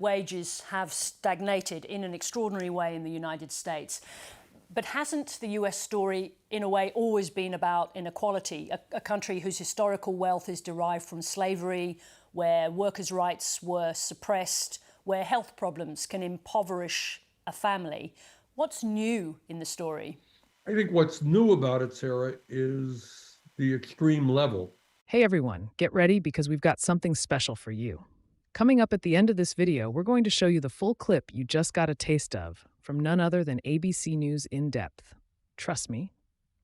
Wages have stagnated in an extraordinary way in the United States. But hasn't the US story, in a way, always been about inequality? A country whose historical wealth is derived from slavery, where workers' rights were suppressed, where health problems can impoverish a family. What's new in the story? I think what's new about it, Sarah, is the extreme level. Hey everyone, get ready because we've got something special for you. Coming up at the end of this video, we're going to show you the full clip you just got a taste of from none other than ABC News In Depth. Trust me,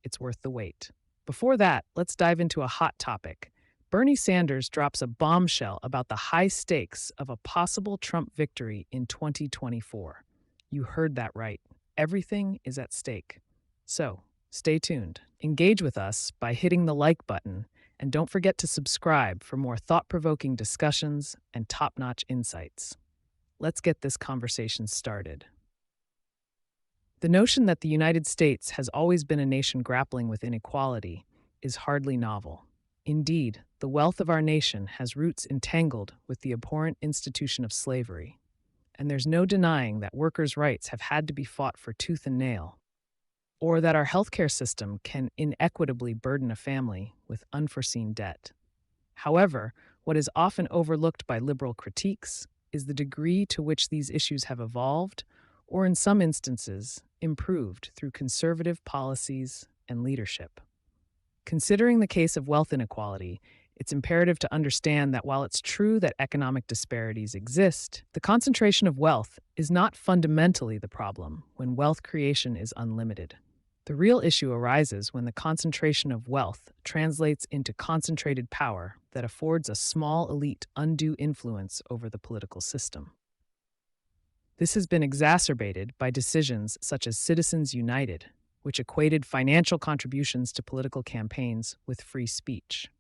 it's worth the wait. Before that, let's dive into a hot topic. Bernie Sanders drops a bombshell about the high stakes of a possible Trump victory in 2024. You heard that right. Everything is at stake. So, stay tuned. Engage with us by hitting the like button, and don't forget to subscribe for more thought-provoking discussions and top-notch insights. Let's get this conversation started. The notion that the United States has always been a nation grappling with inequality is hardly novel. Indeed, the wealth of our nation has roots entangled with the abhorrent institution of slavery, and there's no denying that workers' rights have had to be fought for tooth and nail, or that our healthcare system can inequitably burden a family with unforeseen debt. However, what is often overlooked by liberal critiques is the degree to which these issues have evolved, or in some instances, improved through conservative policies and leadership. Considering the case of wealth inequality, it's imperative to understand that while it's true that economic disparities exist, the concentration of wealth is not fundamentally the problem when wealth creation is unlimited. The real issue arises when the concentration of wealth translates into concentrated power that affords a small elite undue influence over the political system. This has been exacerbated by decisions such as Citizens United, which equated financial contributions to political campaigns with free speech.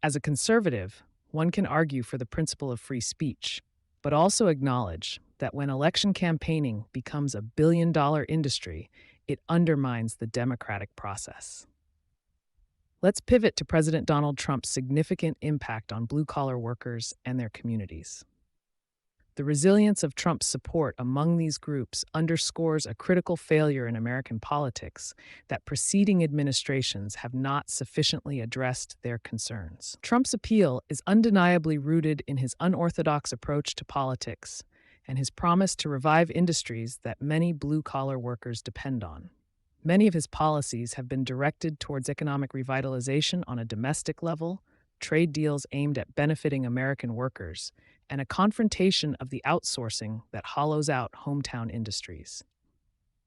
As a conservative, one can argue for the principle of free speech, but also acknowledge that when election campaigning becomes a billion-dollar industry, it undermines the democratic process. Let's pivot to President Donald Trump's significant impact on blue-collar workers and their communities. The resilience of Trump's support among these groups underscores a critical failure in American politics that preceding administrations have not sufficiently addressed their concerns. Trump's appeal is undeniably rooted in his unorthodox approach to politics and his promise to revive industries that many blue-collar workers depend on. Many of his policies have been directed towards economic revitalization on a domestic level, trade deals aimed at benefiting American workers, and a confrontation of the outsourcing that hollows out hometown industries.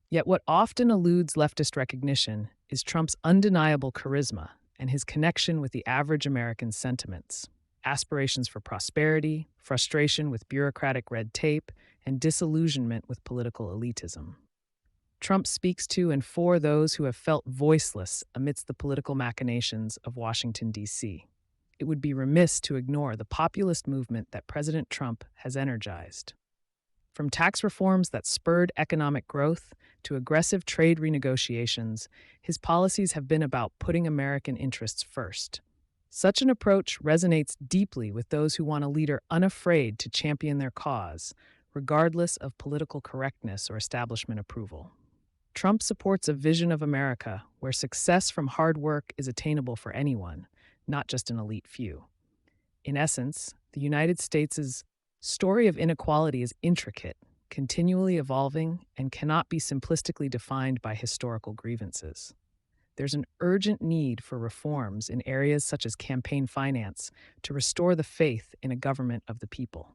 Yet what often eludes leftist recognition is Trump's undeniable charisma and his connection with the average American's sentiments, aspirations for prosperity, frustration with bureaucratic red tape, and disillusionment with political elitism. Trump speaks to and for those who have felt voiceless amidst the political machinations of Washington, D.C. It would be remiss to ignore the populist movement that President Trump has energized. From tax reforms that spurred economic growth to aggressive trade renegotiations, his policies have been about putting American interests first. Such an approach resonates deeply with those who want a leader unafraid to champion their cause, regardless of political correctness or establishment approval. Trump supports a vision of America where success from hard work is attainable for anyone, not just an elite few. In essence, the United States' story of inequality is intricate, continually evolving, and cannot be simplistically defined by historical grievances. There's an urgent need for reforms in areas such as campaign finance to restore the faith in a government of the people.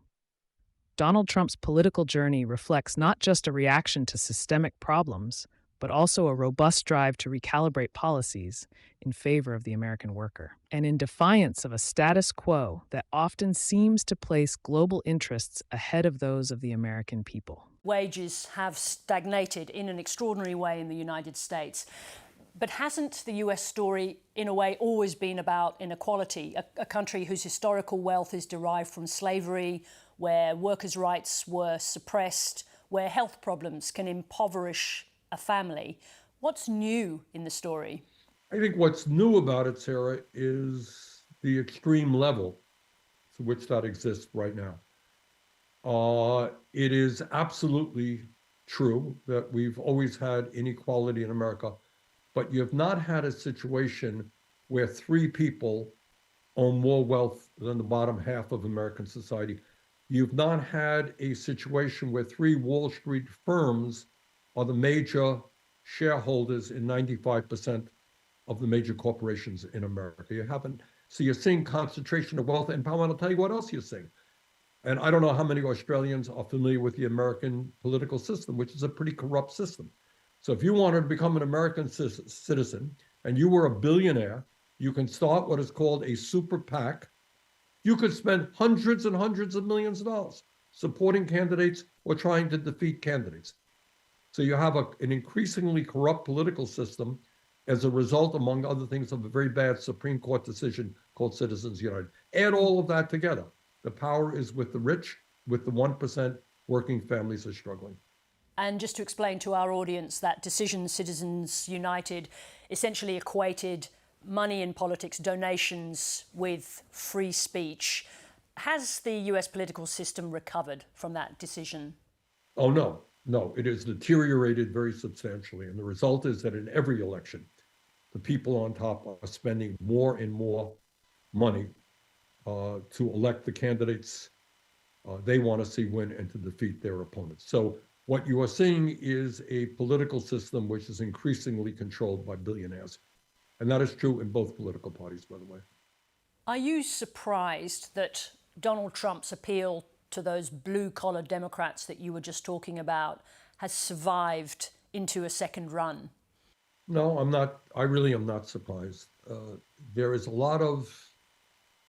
Donald Trump's political journey reflects not just a reaction to systemic problems, but also a robust drive to recalibrate policies in favor of the American worker, and in defiance of a status quo that often seems to place global interests ahead of those of the American people. Wages have stagnated in an extraordinary way in the United States. But hasn't the US story, in a way, always been about inequality? A country whose historical wealth is derived from slavery, where workers' rights were suppressed, where health problems can impoverish a family. What's new in the story? I think what's new about it, Sarah, is the extreme level to which that exists right now. It is absolutely true that we've always had inequality in America, but you have not had a situation where three people own more wealth than the bottom half of American society. You've not had a situation where three Wall Street firms are the major shareholders in 95% of the major corporations in America. You haven't. So you're seeing concentration of wealth and power. And I'll tell you what else you're seeing. And I don't know how many Australians are familiar with the American political system, which is a pretty corrupt system. So if you wanted to become an American citizen and you were a billionaire, you can start what is called a super PAC. You could spend hundreds and hundreds of millions of dollars supporting candidates or trying to defeat candidates. So you have an increasingly corrupt political system as a result, among other things, of a very bad Supreme Court decision called Citizens United. Add all of that together. The power is with the rich, with the 1%. Working families are struggling. And just to explain to our audience, that decision, Citizens United, essentially equated money in politics, donations, with free speech. Has the US political system recovered from that decision? Oh, no, no, it has deteriorated very substantially. And the result is that in every election, the people on top are spending more and more money to elect the candidates they want to see win and to defeat their opponents. So what you are seeing is a political system which is increasingly controlled by billionaires. And that is true in both political parties, by the way. Are you surprised that Donald Trump's appeal to those blue-collar Democrats that you were just talking about has survived into a second run? No, I'm not. I really am not surprised. There is a lot of